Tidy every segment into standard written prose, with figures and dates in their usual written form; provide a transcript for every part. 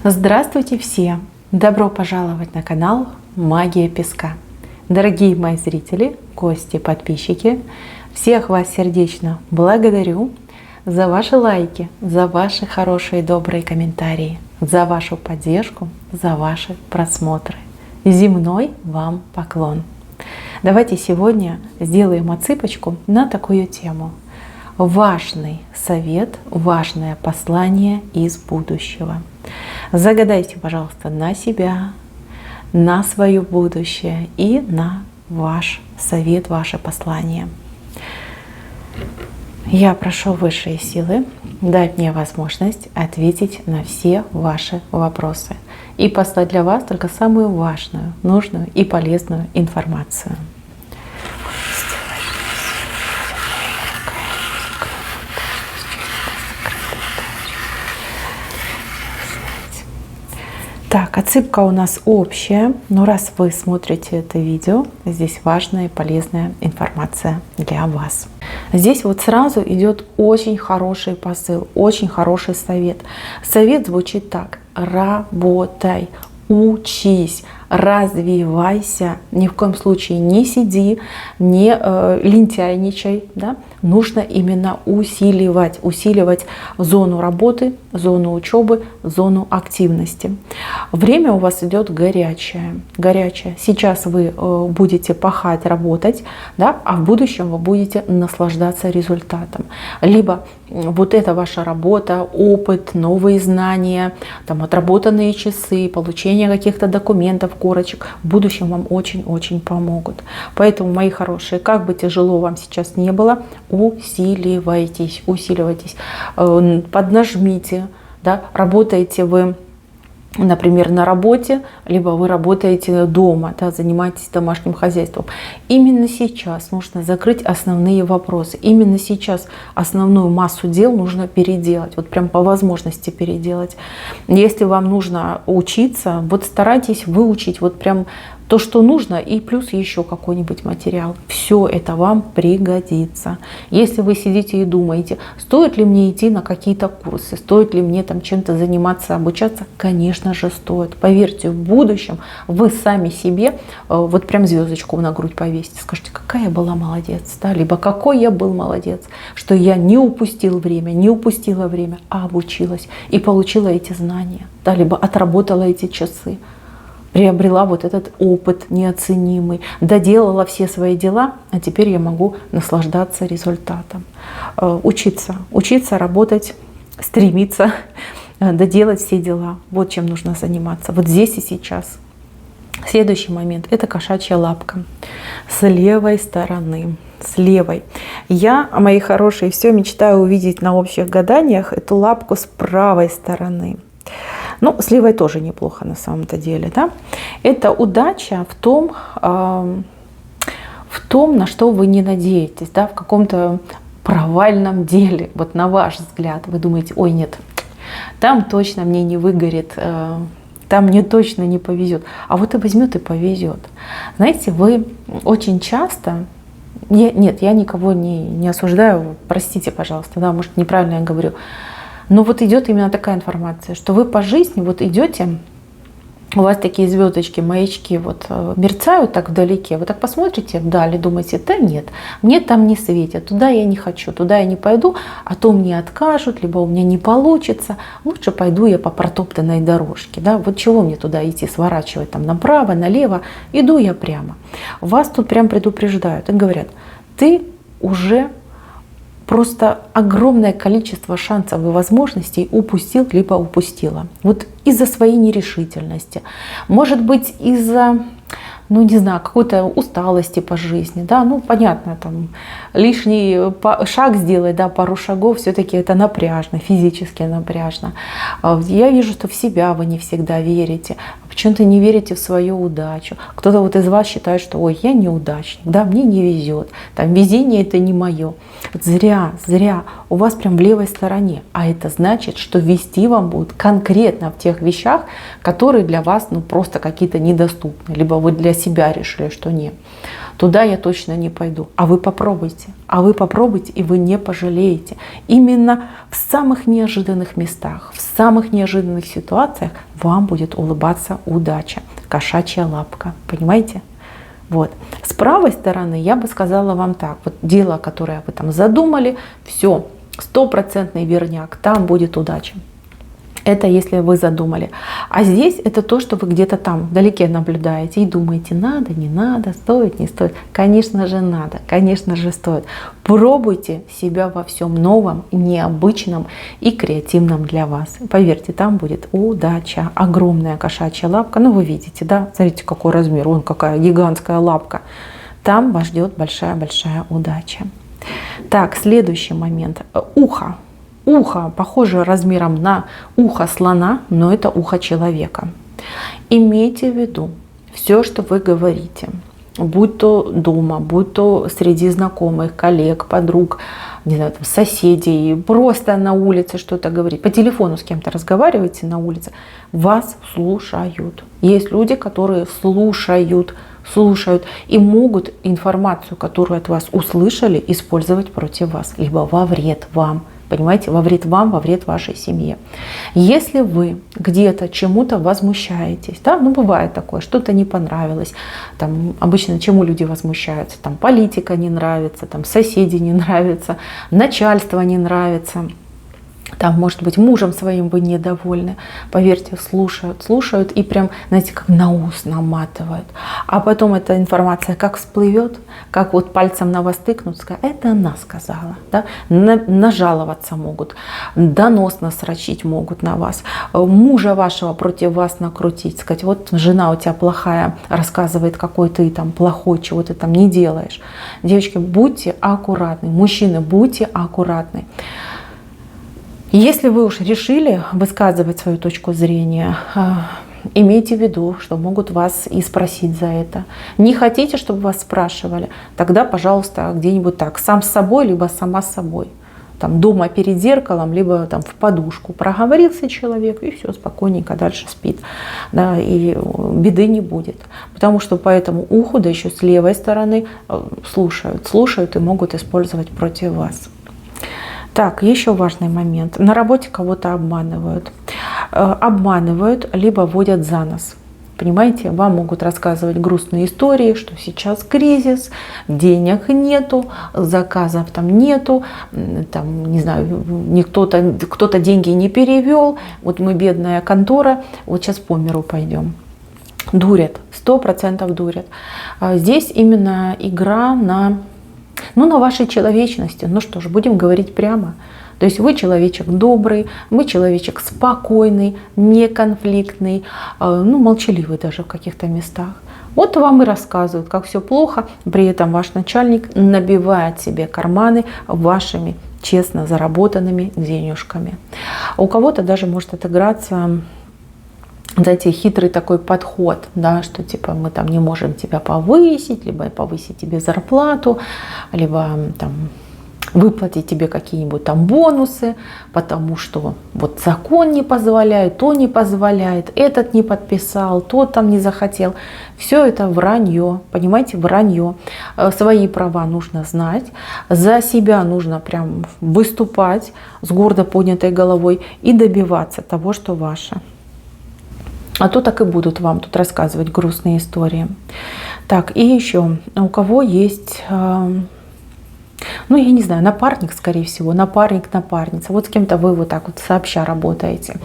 Здравствуйте все! Добро пожаловать на канал Магия Песка. Дорогие мои зрители, гости, подписчики, всех вас сердечно благодарю за ваши лайки, за ваши хорошие добрые комментарии, за вашу поддержку, за ваши просмотры. Земной вам поклон! Давайте сегодня сделаем отсыпочку на такую тему. Важный совет, важное послание из будущего. Загадайте, пожалуйста, на себя, на свое будущее и на ваш совет, ваше послание. Я прошу высшие силы дать мне возможность ответить на все ваши вопросы и послать для вас только самую важную, нужную и полезную информацию. Так, отсыпка у нас общая, но раз вы смотрите это видео, здесь важная и полезная информация для вас. Здесь вот сразу идет очень хороший посыл, очень хороший совет. Совет звучит так: работай, учись, развивайся, ни в коем случае не сиди, не лентяйничай, да? Нужно именно усиливать зону работы, зону учебы, зону активности. Время у вас идет горячее. Сейчас вы будете пахать, работать, да? А в будущем вы будете наслаждаться результатом. Либо вот эта ваша работа, опыт, новые знания, там, отработанные часы, получение каких-то документов, корочек в будущем вам очень-очень помогут. Поэтому, мои хорошие, как бы тяжело вам сейчас не было, усиливайтесь, поднажмите, да? Работаете вы, например, на работе, либо вы работаете дома, да, занимаетесь домашним хозяйством. Именно сейчас нужно закрыть основные вопросы. Именно сейчас основную массу дел нужно переделать. Вот прям по возможности переделать. Если вам нужно учиться, вот старайтесь выучить вот прям то, что нужно, и плюс еще какой-нибудь материал. Все это вам пригодится. Если вы сидите и думаете, стоит ли мне идти на какие-то курсы, стоит ли мне там чем-то заниматься, обучаться, конечно же стоит. Поверьте, в будущем вы сами себе вот прям звездочку на грудь повесите, скажете, какая я была молодец, да? Либо какой я был молодец, что я не упустила время, а обучилась и получила эти знания, да? Либо отработала эти часы, приобрела вот этот опыт неоценимый, доделала все свои дела, а теперь я могу наслаждаться результатом. Учиться, работать, стремиться, доделать все дела. Вот чем нужно заниматься. Вот здесь и сейчас. Следующий момент – это кошачья лапка. С левой стороны. С левой. Я, мои хорошие, все мечтаю увидеть на общих гаданиях эту лапку с правой стороны. Ну, с левой тоже неплохо на самом-то деле, да? Это удача в том, на что вы не надеетесь, да? В каком-то провальном деле, вот на ваш взгляд, вы думаете, ой, нет, там точно мне не выгорит, там мне точно не повезет, а вот и возьмет и повезет. Знаете, вы очень часто, нет, я никого не осуждаю, простите, пожалуйста, да, может, неправильно я говорю. Но вот идет именно такая информация, что вы по жизни вот идете, у вас такие звездочки, маячки вот мерцают так вдалеке, вы так посмотрите вдали, думаете, да нет, мне там не светит, туда я не хочу, туда я не пойду, а то мне откажут, либо у меня не получится, лучше пойду я по протоптанной дорожке, да, вот чего мне туда идти, сворачивать там направо, налево, иду я прямо. Вас тут прям предупреждают и говорят, ты уже просто огромное количество шансов и возможностей упустил, либо упустила. Вот из-за своей нерешительности. Может быть, из-за, ну не знаю, какой-то усталости по жизни. Да? Ну понятно, там лишний шаг сделать, да, пару шагов, все-таки это напряжно, физически напряжно. Я вижу, что в себя вы не всегда верите. Почему-то не верите в свою удачу. Кто-то вот из вас считает, что ой, я неудачник, да, мне не везет, там везение это не мое. Зря, у вас прям в левой стороне. А это значит, что вести вам будут конкретно в тех вещах, которые для вас ну просто какие-то недоступны. Либо вы для себя решили, что нет, туда я точно не пойду. А вы попробуйте, и вы не пожалеете. Именно в самых неожиданных местах, в самых неожиданных ситуациях вам будет улыбаться удача, кошачья лапка, понимаете? Вот. С правой стороны я бы сказала вам так, вот дело, которое вы там задумали, все, 100% верняк, там будет удача. Это если вы задумали. А здесь это то, что вы где-то там вдалеке наблюдаете и думаете, надо, не надо, стоит, не стоит. Конечно же надо, конечно же стоит. Пробуйте себя во всем новом, необычном и креативном для вас. Поверьте, там будет удача. Огромная кошачья лапка. Ну вы видите, да? Смотрите, какой размер. Вон какая гигантская лапка. Там вас ждет большая-большая удача. Так, следующий момент. Ухо. Ухо похоже размером на ухо слона, но это ухо человека. Имейте в виду, все, что вы говорите, будь то дома, будь то среди знакомых, коллег, подруг, не знаю, там, соседей, просто на улице что-то говорить, по телефону с кем-то разговариваете на улице, вас слушают. Есть люди, которые слушают и могут информацию, которую от вас услышали, использовать против вас, либо во вред вам. Понимаете, во вред вам, во вред вашей семье. Если вы где-то чему-то возмущаетесь, да, ну бывает такое, что-то не понравилось, там обычно чему люди возмущаются, там политика не нравится, там соседи не нравятся, начальство не нравится, там, может быть, мужем своим вы недовольны. Поверьте, слушают и прям, знаете, как на ус наматывают. А потом эта информация как всплывет, как вот пальцем на вас тыкнут, скажут, это она сказала. Да? Нажаловаться могут, донос насрочить могут на вас, мужа вашего против вас накрутить, сказать, вот жена у тебя плохая, рассказывает, какой ты там плохой, чего ты там не делаешь. Девочки, будьте аккуратны, мужчины, будьте аккуратны. Если вы уж решили высказывать свою точку зрения, имейте в виду, что могут вас и спросить за это. Не хотите, чтобы вас спрашивали, тогда, пожалуйста, где-нибудь так, сам с собой, либо сама с собой. Там, дома перед зеркалом, либо там, в подушку. Проговорился человек, и все, спокойненько дальше спит. Да, и беды не будет. Потому что по этому уху, да еще с левой стороны, слушают и могут использовать против вас. Так, еще важный момент. На работе кого-то обманывают. Обманывают, либо водят за нос. Понимаете, вам могут рассказывать грустные истории, что сейчас кризис, денег нету, заказов там нету, там, не знаю, кто-то деньги не перевел, вот мы бедная контора, вот сейчас по миру пойдем. Дурят, 100% дурят. Здесь именно игра на вашей человечности. Ну что ж, будем говорить прямо. То есть вы человечек добрый, вы человечек спокойный, неконфликтный, молчаливый даже в каких-то местах. Вот вам и рассказывают, как все плохо, при этом ваш начальник набивает себе карманы вашими честно заработанными денежками. У кого-то даже может отыграться, знаете, хитрый такой подход, да, что типа мы там не можем тебя повысить, либо повысить тебе зарплату, либо там выплатить тебе какие-нибудь там бонусы, потому что вот закон не позволяет, то не позволяет, этот не подписал, тот там не захотел. Все это вранье, понимаете, вранье. Свои права нужно знать, за себя нужно прям выступать с гордо поднятой головой и добиваться того, что ваше. А то так и будут вам тут рассказывать грустные истории. Так, и еще, у кого есть, я не знаю, напарник, скорее всего, напарница. Вот с кем-то вы вот так вот сообща работаете.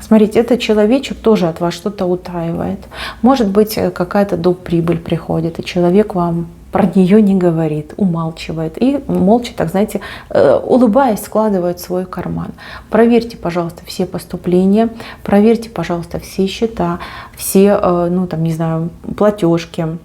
Смотрите, этот человечек тоже от вас что-то утаивает. Может быть, какая-то доп. Прибыль приходит, и человек вам про нее не говорит, умалчивает. И молча, так знаете, улыбаясь, складывает в свой карман. Проверьте, пожалуйста, все поступления, проверьте, пожалуйста, все счета, все, платежки,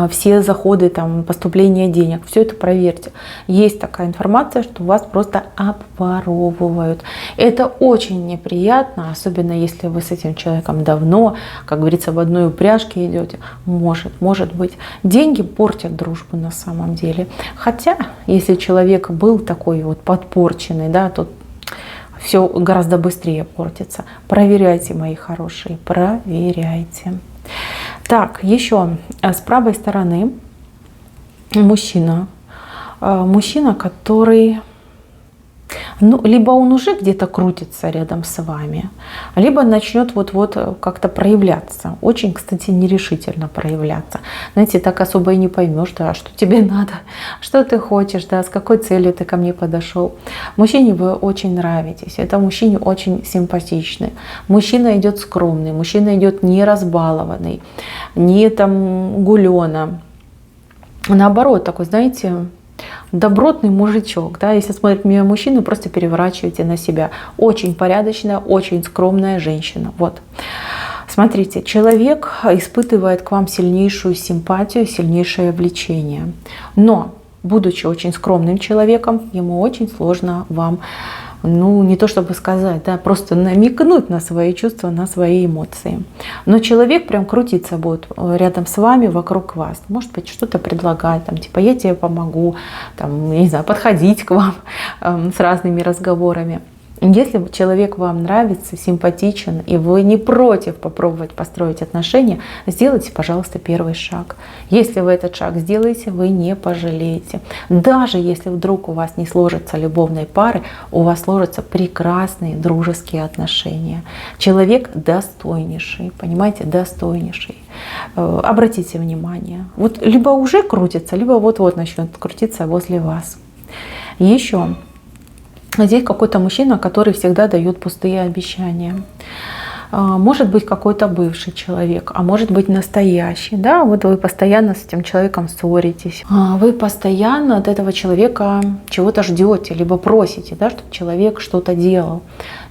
все заходы, там, поступления денег, все это проверьте. Есть такая информация, что вас просто обворовывают. Это очень неприятно, особенно если вы с этим человеком давно, как говорится, в одной упряжке идете. Может быть. Деньги портят дружбу на самом деле. Хотя, если человек был такой вот подпорченный, да, то все гораздо быстрее портится. Проверяйте, мои хорошие, проверяйте. Так, еще с правой стороны мужчина. Мужчина, который, ну, либо он уже где-то крутится рядом с вами, либо начнет вот-вот как-то проявляться. Очень, кстати, нерешительно проявляться. Знаете, так особо и не поймешь, да, что тебе надо, что ты хочешь, да, с какой целью ты ко мне подошел. Мужчине вы очень нравитесь, это мужчине очень симпатичный. Мужчина идет скромный, мужчина идет не разбалованный, не там гулёна. Наоборот, такой, знаете, добротный мужичок, да, если смотреть мимо мужчину, просто переворачивайте на себя. Очень порядочная, очень скромная женщина. Вот. Смотрите, человек испытывает к вам сильнейшую симпатию, сильнейшее влечение. Но, будучи очень скромным человеком, ему очень сложно вам, ну, не то чтобы сказать, да, просто намекнуть на свои чувства, на свои эмоции. Но человек прям крутиться будет рядом с вами, вокруг вас. Может быть, что-то предлагать, там, типа, я тебе помогу, там, я не знаю, подходить к вам с разными разговорами. Если человек вам нравится, симпатичен, и вы не против попробовать построить отношения, сделайте, пожалуйста, первый шаг. Если вы этот шаг сделаете, вы не пожалеете. Даже если вдруг у вас не сложатся любовной пары, у вас сложатся прекрасные дружеские отношения. Человек достойнейший, понимаете, достойнейший. Обратите внимание. Вот либо уже крутится, либо вот-вот начнет крутиться возле вас. Еще. Здесь какой-то мужчина, который всегда дает пустые обещания. Может быть, какой-то бывший человек, а может быть, настоящий. Да? Вот вы постоянно с этим человеком ссоритесь. Вы постоянно от этого человека чего-то ждете, либо просите, да, чтобы человек что-то делал.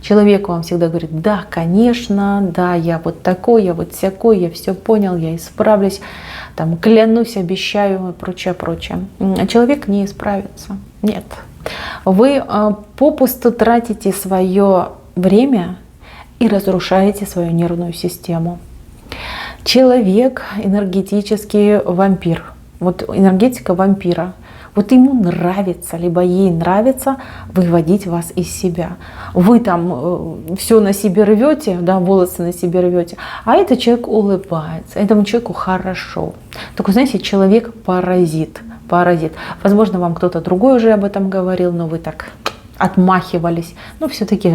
Человек вам всегда говорит: да, конечно, да, я вот такой, я вот всякой, я все понял, я исправлюсь, там, клянусь, обещаю и прочее, прочее. Человек не исправится. Нет. Вы попусту тратите свое время и разрушаете свою нервную систему. Человек энергетический вампир. Вот энергетика вампира. Вот ему нравится, либо ей нравится выводить вас из себя. Вы там все на себе рвете, да, волосы на себе рвете, а этот человек улыбается, этому человеку хорошо. Такой, знаете, человек-паразит. Паразит. Возможно, вам кто-то другой уже об этом говорил, но вы так отмахивались. Но все-таки,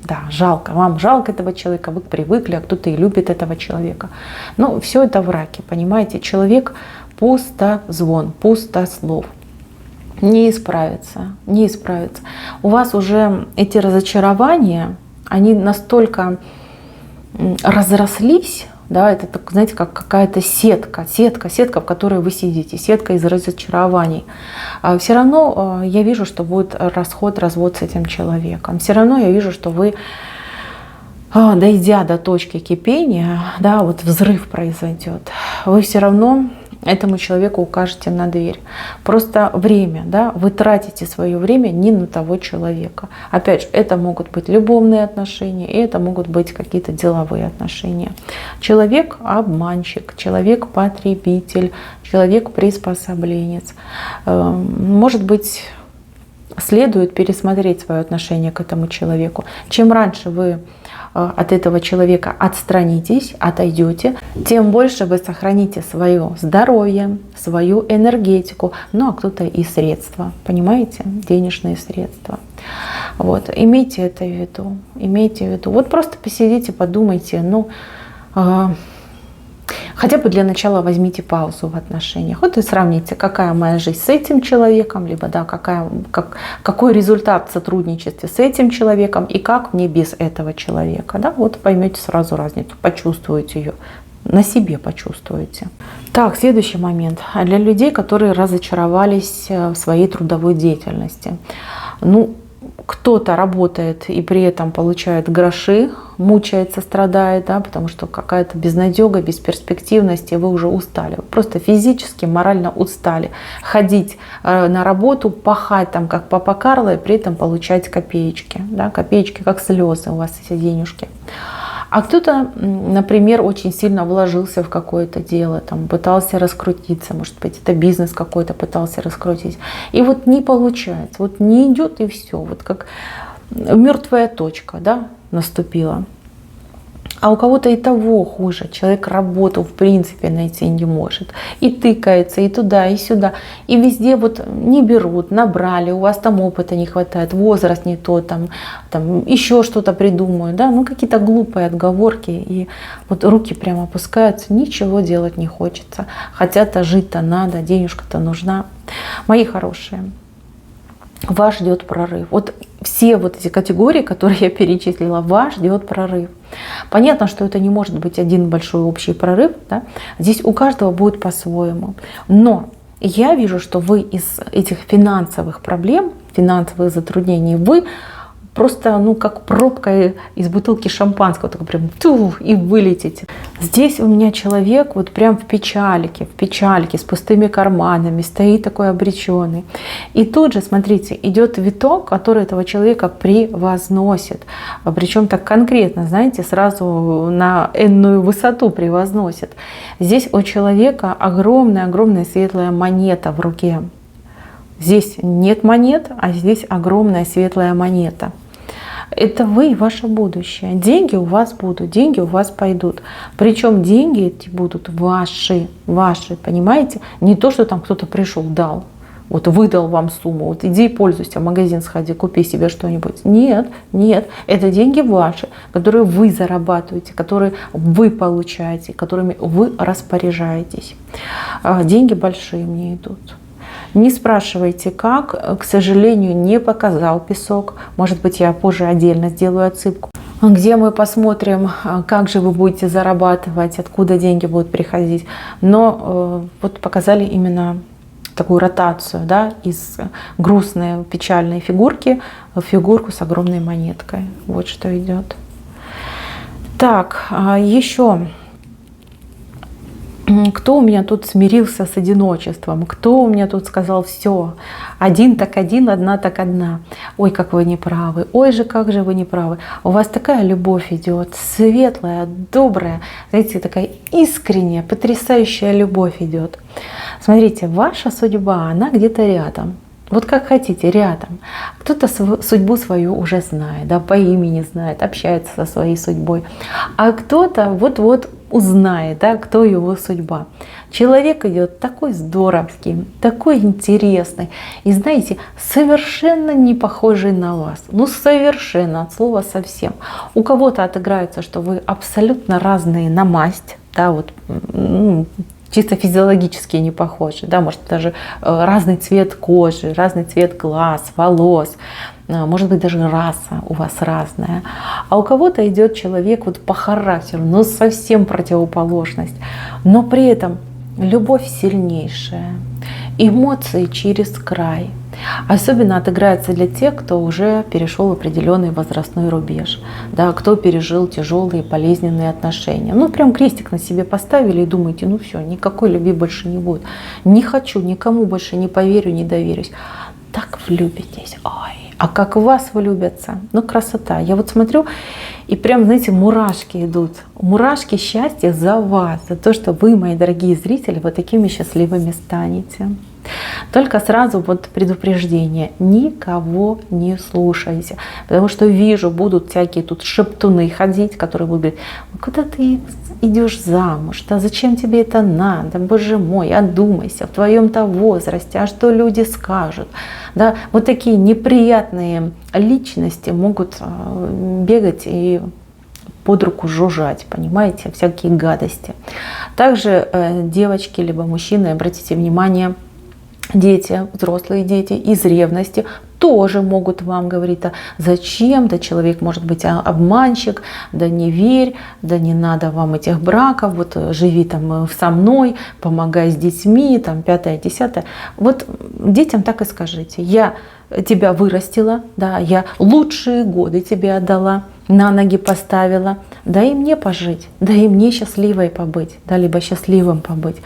да, жалко. Вам жалко этого человека, вы привыкли, а кто-то и любит этого человека. Но все это враки, понимаете? Человек пустозвон, пустослов. Не исправится, не исправится. У вас уже эти разочарования, они настолько разрослись, да, это, знаете, как какая-то сетка, в которой вы сидите, сетка из разочарований. Все равно я вижу, что будет развод с этим человеком. Все равно я вижу, что вы, дойдя до точки кипения, да, вот взрыв произойдет, вы все равно этому человеку укажете на дверь. Просто время, да, вы тратите свое время не на того человека. Опять же, это могут быть любовные отношения, и это могут быть какие-то деловые отношения. Человек-обманщик, человек-потребитель, человек-приспособленец. Может быть, следует пересмотреть свое отношение к этому человеку. Чем раньше вы от этого человека отстранитесь, отойдете, тем больше вы сохраните свое здоровье, свою энергетику, ну а кто-то и средства, понимаете, денежные средства. Вот, имейте это в виду, имейте в виду. Вот просто посидите, подумайте, ну, хотя бы для начала возьмите паузу в отношениях. Вот и сравните, какая моя жизнь с этим человеком, либо да, какой результат в сотрудничестве с этим человеком и как мне без этого человека. Да? Вот поймете сразу разницу, почувствуете ее, на себе почувствуете. Так, следующий момент. Для людей, которые разочаровались в своей трудовой деятельности. Ну, кто-то работает и при этом получает гроши, мучается, страдает, да, потому что какая-то безнадега, бесперспективность, и вы уже устали. Вы просто физически, морально устали. Ходить на работу, пахать там как папа Карло, и при этом получать копеечки. Да, копеечки как слезы у вас эти денежки. А кто-то, например, очень сильно вложился в какое-то дело, там, пытался раскрутиться, может быть, это бизнес какой-то пытался раскрутить. И вот не получается, вот не идет и все, вот как мертвая точка, да, наступила. А у кого-то и того хуже. Человек работу в принципе найти не может. И тыкается и туда, и сюда. И везде вот не берут, набрали, у вас там опыта не хватает, возраст не тот, там еще что-то придумают. Да? Ну какие-то глупые отговорки. И вот руки прямо опускаются, ничего делать не хочется. Хотя-то жить-то надо, денежка-то нужна. Мои хорошие, вас ждет прорыв. Вот все вот эти категории, которые я перечислила, вас ждет прорыв. Понятно, что это не может быть один большой общий прорыв. Да? Здесь у каждого будет по-своему. Но я вижу, что вы из этих финансовых проблем, финансовых затруднений, вы просто, ну, как пробка из бутылки шампанского, так прям и вылетите. Здесь у меня человек вот прям в печальке, с пустыми карманами, стоит такой обреченный. И тут же, смотрите, идет виток, который этого человека превозносит. Причем так конкретно, знаете, сразу на энную высоту превозносит. Здесь у человека огромная светлая монета в руке. Здесь нет монет, а здесь огромная светлая монета. Это вы и ваше будущее. Деньги у вас будут, деньги у вас пойдут. Причем деньги эти будут ваши, понимаете? Не то, что там кто-то пришел, дал, вот выдал вам сумму, вот иди и пользуйся, в магазин сходи, купи себе что-нибудь. Нет, это деньги ваши, которые вы зарабатываете, которые вы получаете, которыми вы распоряжаетесь. Деньги большие мне идут. Не спрашивайте, как, к сожалению, не показал песок. Может быть, я позже отдельно сделаю отсыпку, где мы посмотрим, как же вы будете зарабатывать, откуда деньги будут приходить. Но вот показали именно такую ротацию, да, из грустной, печальной фигурки в фигурку с огромной монеткой. Вот что идет. Так, еще... Кто у меня тут смирился с одиночеством? Кто у меня тут сказал все? Один так один, одна так одна. Ой, как вы неправы. Ой же, как же вы неправы. У вас такая любовь идет, светлая, добрая, знаете, такая искренняя, потрясающая любовь идет. Смотрите, ваша судьба, она где-то рядом. Вот как хотите, рядом. Кто-то судьбу свою уже знает, да, по имени знает, общается со своей судьбой. А кто-то вот-вот узнает, да, кто его судьба. Человек идет такой здоровский, такой интересный. И знаете, совершенно не похожий на вас. Ну совершенно, от слова совсем. У кого-то отыграется, что вы абсолютно разные на масть. Да, вот, чисто физиологически не похожи, да, может даже разный цвет кожи, разный цвет глаз, волос, может быть даже раса у вас разная. А у кого-то идет человек вот по характеру, но совсем противоположность, но при этом любовь сильнейшая, эмоции через край. Особенно отыграется для тех, кто уже перешел определенный возрастной рубеж, да, кто пережил тяжелые болезненные отношения. Ну, прям крестик на себе поставили и думаете, ну все, никакой любви больше не будет. Не хочу, никому больше не поверю, не доверюсь. Так влюбитесь. Ой, а как в вас влюбятся? Ну, красота. Я вот смотрю, и прям, знаете, мурашки идут. Мурашки счастья за вас, за то, что вы, мои дорогие зрители, вот такими счастливыми станете. Только сразу вот предупреждение, никого не слушайте, потому что вижу, будут всякие тут шептуны ходить, которые будут говорить, куда ты идешь замуж, да зачем тебе это надо, боже мой, одумайся, в твоем-то возрасте, а что люди скажут, да, вот такие неприятные личности могут бегать и под руку жужжать, понимаете, всякие гадости. Также девочки либо мужчины, обратите внимание, дети, взрослые дети из ревности тоже могут вам говорить, а зачем, да человек может быть обманщик, да не верь, да не надо вам этих браков, вот живи там со мной, помогай с детьми, там 5-10. Вот детям так и скажите, я тебя вырастила, да, я лучшие годы тебе отдала, на ноги поставила, дай мне пожить, дай мне счастливой побыть, да, либо счастливым побыть.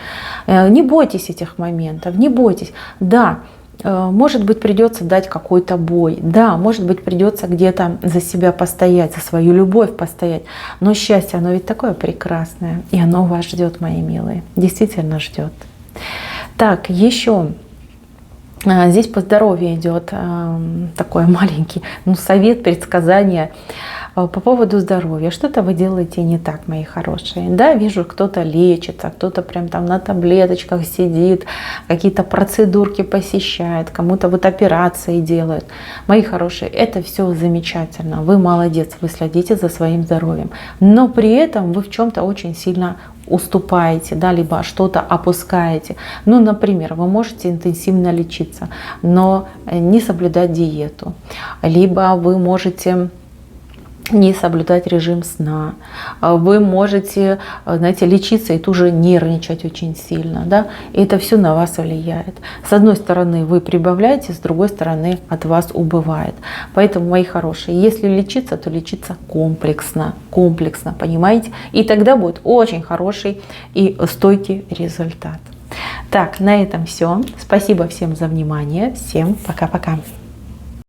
Не бойтесь этих моментов, не бойтесь. Да, может быть, придется дать какой-то бой, да, может быть, придется где-то за себя постоять, за свою любовь постоять, но счастье, оно ведь такое прекрасное, и оно вас ждет, мои милые, действительно ждет. Так, еще... Здесь по здоровью идет такой маленький совет, предсказание. По поводу здоровья. Что-то вы делаете не так, мои хорошие. Да, вижу, кто-то лечится, кто-то прям там на таблеточках сидит, какие-то процедурки посещает, кому-то вот операции делают. Мои хорошие, это все замечательно. Вы молодец, вы следите за своим здоровьем. Но при этом вы в чем-то очень сильно уступаете, да, либо что-то опускаете. Ну, например, вы можете интенсивно лечиться, но не соблюдать диету. Либо вы можете не соблюдать режим сна. Вы можете, знаете, лечиться и тоже нервничать очень сильно. Да? И это все на вас влияет. С одной стороны вы прибавляете, с другой стороны от вас убывает. Поэтому, мои хорошие, если лечиться, то лечиться комплексно, понимаете? И тогда будет очень хороший и стойкий результат. Так, на этом все. Спасибо всем за внимание. Всем пока-пока.